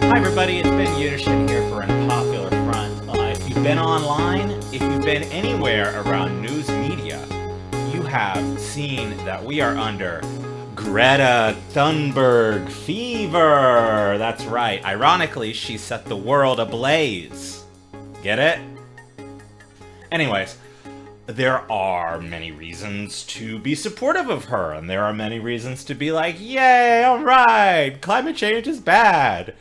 Hi everybody, it's Ben Udershit here for Unpopular Front. If you've been online, if you've been anywhere around news media, you have seen that we are under Greta Thunberg fever. That's right. Ironically, she set the world ablaze. Get it? Anyways, there are many reasons to be supportive of her, and there are many reasons to be like, yay, alright, climate change is bad.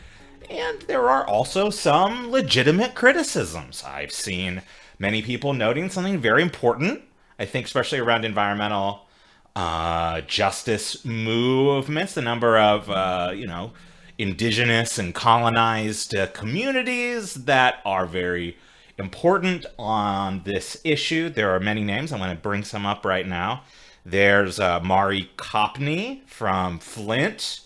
And there are also some legitimate criticisms. I've seen many people noting something very important, I think especially around environmental justice movements, the number of, indigenous and colonized communities that are very important on this issue. There are many names. I'm going to bring some up right now. There's Mari Copney from Flint.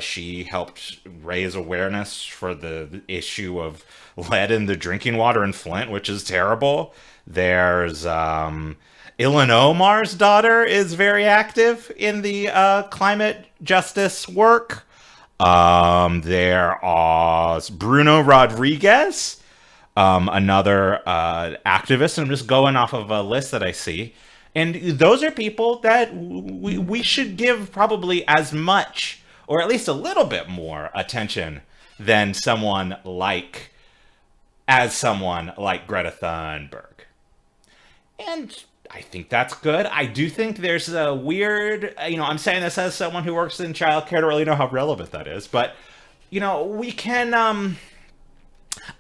She helped raise awareness for the issue of lead in the drinking water in Flint, which is terrible. There's Illinois Mars' daughter is very active in the climate justice work. There are Bruno Rodriguez, another activist, and I'm just going off of a list that I see. And those are people that we should give probably as much, or at least a little bit more attention than someone like Greta Thunberg. And I think that's good. I do think there's a weird, I'm saying this as someone who works in childcare, I don't really know how relevant that is, but, we can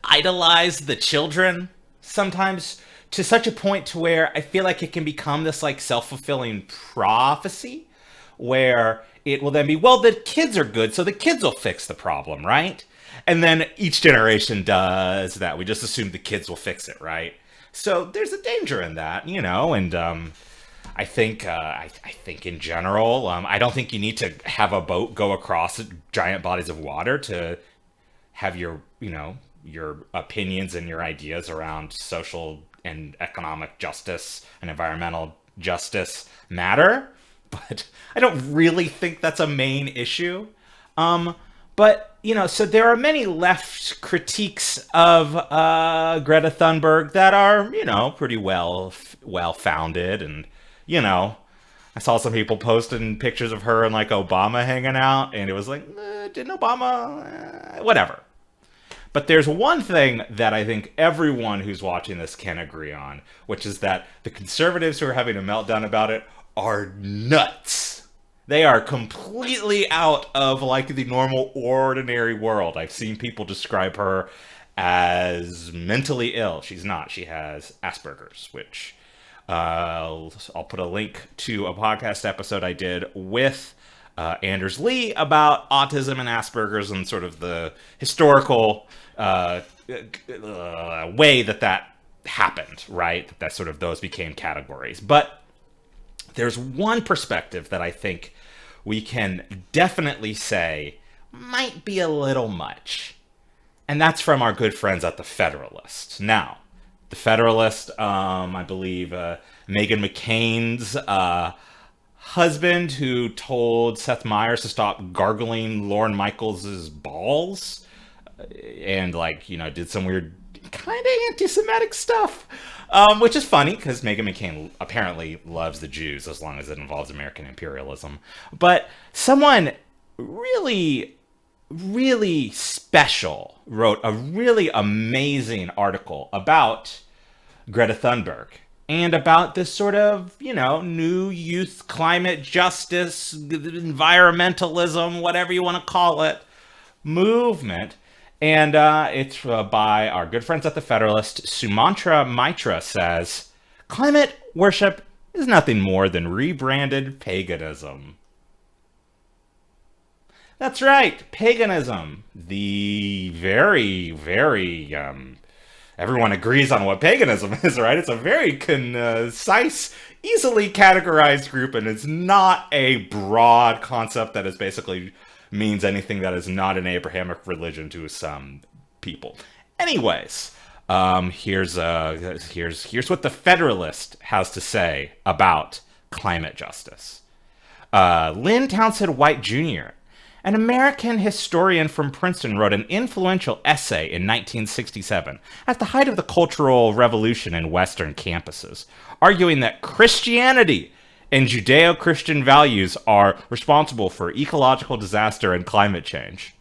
idolize the children sometimes to such a point to where I feel like it can become this like self-fulfilling prophecy where it will then be, well, the kids are good, so the kids will fix the problem, right? And then each generation does that. We just assume the kids will fix it, right? So there's a danger in that, and I think in general, I don't think you need to have a boat go across giant bodies of water to have your opinions and your ideas around social and economic justice and environmental justice matter. But I don't really think that's a main issue. But, so there are many left critiques of Greta Thunberg that are, pretty well-founded. And, I saw some people posting pictures of her and, like, Obama hanging out. And it was like, didn't Obama? Whatever. But there's one thing that I think everyone who's watching this can agree on, which is that the conservatives who are having a meltdown about it are nuts. They are completely out of like the normal, ordinary world. I've seen people describe her as mentally ill. She's not. She has Asperger's, which I'll put a link to a podcast episode I did with Anders Lee about autism and Asperger's and sort of the historical way that happened, right? That sort of those became categories. But there's one perspective that I think we can definitely say might be a little much. And that's from our good friends at The Federalist. Now, The Federalist, I believe Meghan McCain's husband who told Seth Meyers to stop gargling Lorne Michaels' balls and did some weird kind of anti-Semitic stuff. Which is funny because Meghan McCain apparently loves the Jews as long as it involves American imperialism. But someone really, really special wrote a really amazing article about Greta Thunberg and about this sort of, new youth climate justice, environmentalism, whatever you want to call it, movement. And it's by our good friends at The Federalist. Sumantra Mitra says, climate worship is nothing more than rebranded paganism. That's right, paganism. The very, very, everyone agrees on what paganism is, right? It's a very concise, easily categorized group, and it's not a broad concept that is basically means anything that is not an Abrahamic religion to some people. Anyways, here's what the Federalist has to say about climate justice. Lynn Townsend White Jr., an American historian from Princeton, wrote an influential essay in 1967 at the height of the Cultural Revolution in Western campuses, arguing that Christianity and Judeo-Christian values are responsible for ecological disaster and climate change.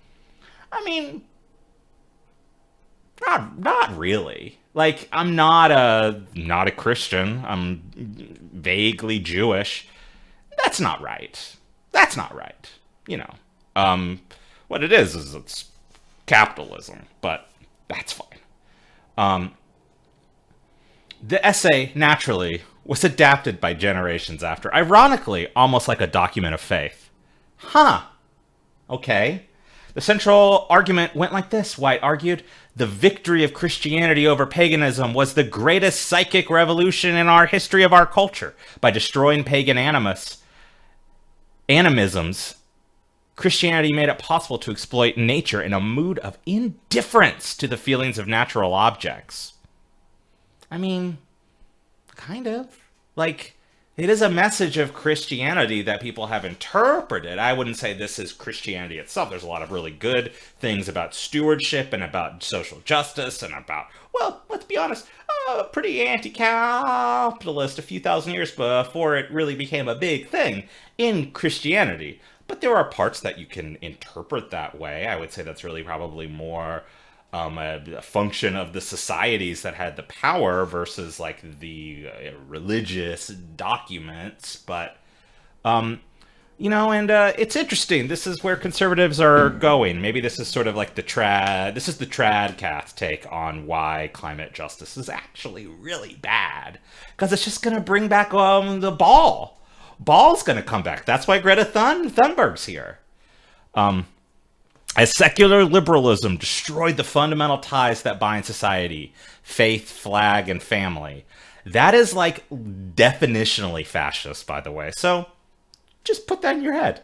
I mean, not really. Like, I'm not a Christian. I'm vaguely Jewish. That's not right. That's not right. You know. What it is it's capitalism, but that's fine. The essay, naturally, was adapted by generations after, ironically, almost like a document of faith. Huh. Okay. The central argument went like this, White argued. The victory of Christianity over paganism was the greatest psychic revolution in our history of our culture. By destroying pagan animisms, Christianity made it possible to exploit nature in a mood of indifference to the feelings of natural objects. I mean, kind of. Like, it is a message of Christianity that people have interpreted. I wouldn't say this is Christianity itself. There's a lot of really good things about stewardship and about social justice and about, well, let's be honest, pretty anti-capitalist a few thousand years before it really became a big thing in Christianity. But there are parts that you can interpret that way. I would say that's really probably more a function of the societies that had the power versus like the religious documents. But, it's interesting. This is where conservatives are going. Maybe this is sort of like the tradcast take on why climate justice is actually really bad. Because it's just going to bring back the ball. Ball's going to come back. That's why Greta Thunberg's here. As secular liberalism destroyed the fundamental ties that bind society, faith, flag, and family. That is like definitionally fascist, by the way. So just put that in your head.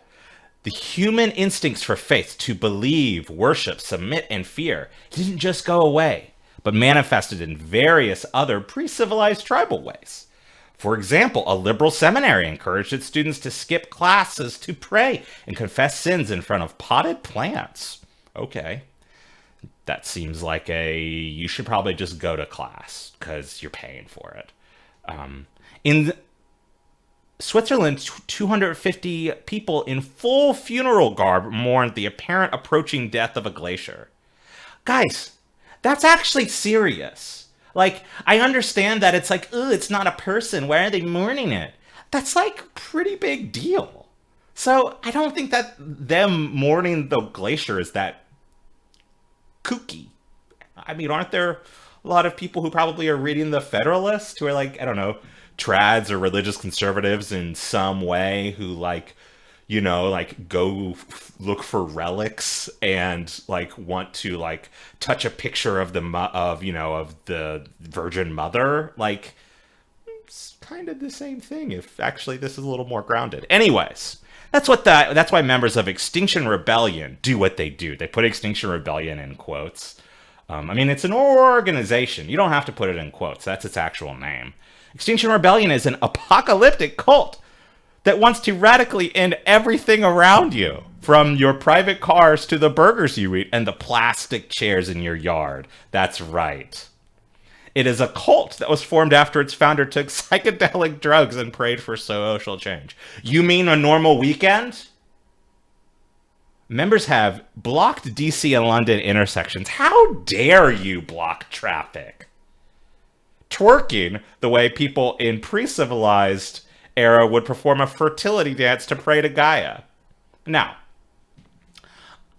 The human instincts for faith to believe, worship, submit, and fear didn't just go away, but manifested in various other pre-civilized tribal ways. For example, a liberal seminary encouraged its students to skip classes to pray and confess sins in front of potted plants. Okay. That seems like you should probably just go to class because you're paying for it. In Switzerland, 250 people in full funeral garb mourned the apparent approaching death of a glacier. Guys, that's actually serious. Like, I understand that it's like, it's not a person. Why are they mourning it? That's like a pretty big deal. So I don't think that them mourning the glacier is that kooky. I mean, aren't there a lot of people who probably are reading the Federalist who are like, I don't know, trads or religious conservatives in some way who like, go look for relics and like want to like touch a picture of the Virgin Mother. Like, it's kind of the same thing. If actually this is a little more grounded. Anyways, that's why members of Extinction Rebellion do what they do. They put Extinction Rebellion in quotes. It's an organization. You don't have to put it in quotes. That's its actual name. Extinction Rebellion is an apocalyptic cult that wants to radically end everything around you, from your private cars to the burgers you eat and the plastic chairs in your yard. That's right. It is a cult that was formed after its founder took psychedelic drugs and prayed for social change. You mean a normal weekend? Members have blocked DC and London intersections. How dare you block traffic? Twerking the way people in pre-civilized era would perform a fertility dance to pray to Gaia. Now,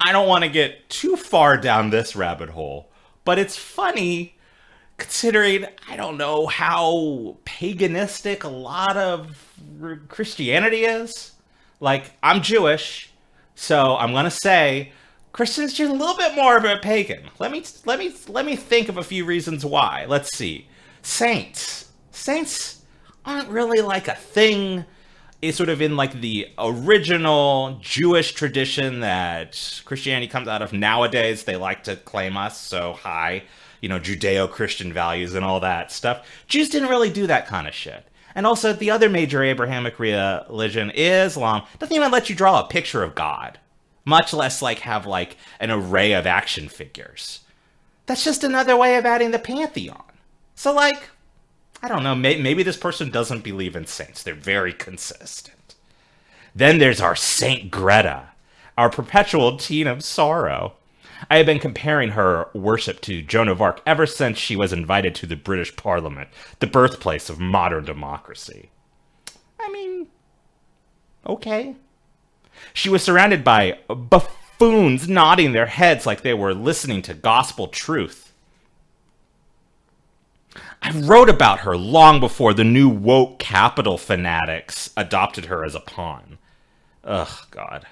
I don't want to get too far down this rabbit hole, but it's funny considering, I don't know how paganistic a lot of Christianity is. Like, I'm Jewish, so I'm going to say Christians are a little bit more of a pagan. Let me think of a few reasons why. Let's see. Saints aren't really like a thing. It's sort of in like the original Jewish tradition that Christianity comes out of. Nowadays, they like to claim us so high, Judeo-Christian values and all that stuff. Jews didn't really do that kind of shit. And also, the other major Abrahamic religion, Islam, doesn't even let you draw a picture of God, much less like have like an array of action figures. That's just another way of adding the pantheon. So like, I don't know, maybe this person doesn't believe in saints. They're very consistent. Then there's our Saint Greta, our perpetual teen of sorrow. I have been comparing her worship to Joan of Arc ever since she was invited to the British Parliament, the birthplace of modern democracy. I mean, okay. She was surrounded by buffoons nodding their heads like they were listening to gospel truth. I wrote about her long before the new woke capital fanatics adopted her as a pawn. Ugh, God.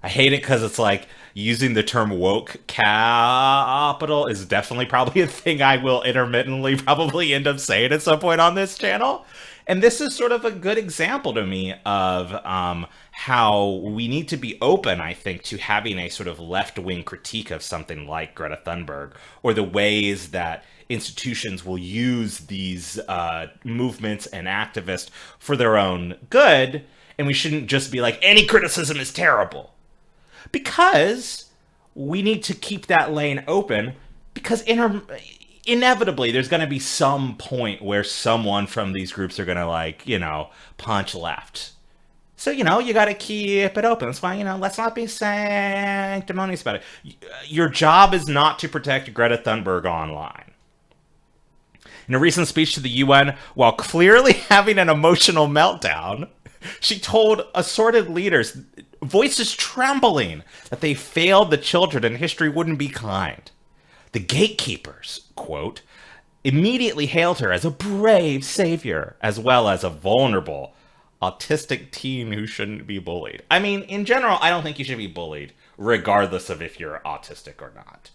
I hate it because it's like using the term woke capital is definitely probably a thing I will intermittently probably end up saying at some point on this channel. And this is sort of a good example to me of how we need to be open, I think, to having a sort of left-wing critique of something like Greta Thunberg, or the ways that institutions will use these movements and activists for their own good. And we shouldn't just be like, any criticism is terrible. Because we need to keep that lane open, because inevitably there's going to be some point where someone from these groups are going to, like, punch left. So, you got to keep it open. That's why, let's not be sanctimonious about it. Your job is not to protect Greta Thunberg online. In a recent speech to the UN, while clearly having an emotional meltdown, she told assorted leaders, voices trembling, that they failed the children and history wouldn't be kind. The gatekeepers, quote, immediately hailed her as a brave savior, as well as a vulnerable, autistic teen who shouldn't be bullied. I mean, in general, I don't think you should be bullied, regardless of if you're autistic or not.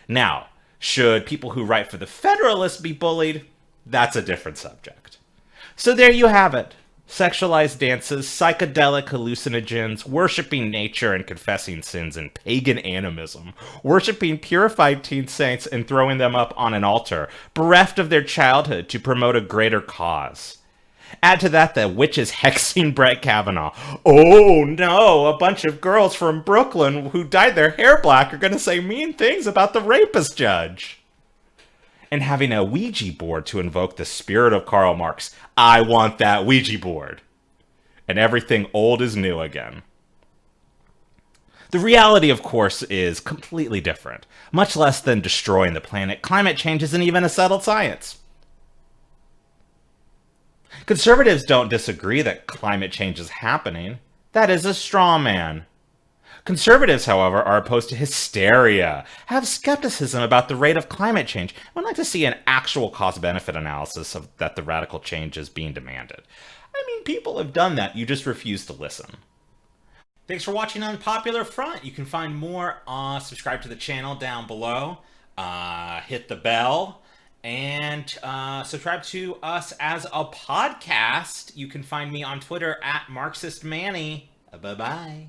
Now, should people who write for the Federalist be bullied? That's a different subject. So there you have it. Sexualized dances, psychedelic hallucinogens, worshipping nature and confessing sins, and pagan animism, worshipping purified teen saints and throwing them up on an altar, bereft of their childhood to promote a greater cause. Add to that the witches hexing Brett Kavanaugh. Oh no, a bunch of girls from Brooklyn who dyed their hair black are going to say mean things about the rapist judge. And having a Ouija board to invoke the spirit of Karl Marx. I want that Ouija board. And everything old is new again. The reality, of course, is completely different. Much less than destroying the planet, climate change isn't even a settled science. Conservatives don't disagree that climate change is happening. That is a straw man. Conservatives, however, are opposed to hysteria, have skepticism about the rate of climate change, and would like to see an actual cost-benefit analysis of that the radical change is being demanded. I mean, people have done that, you just refuse to listen. Thanks for watching Unpopular Front. You can find more, subscribe to the channel down below, hit the bell, and subscribe to us as a podcast. You can find me on Twitter at MarxistManny. Bye-bye.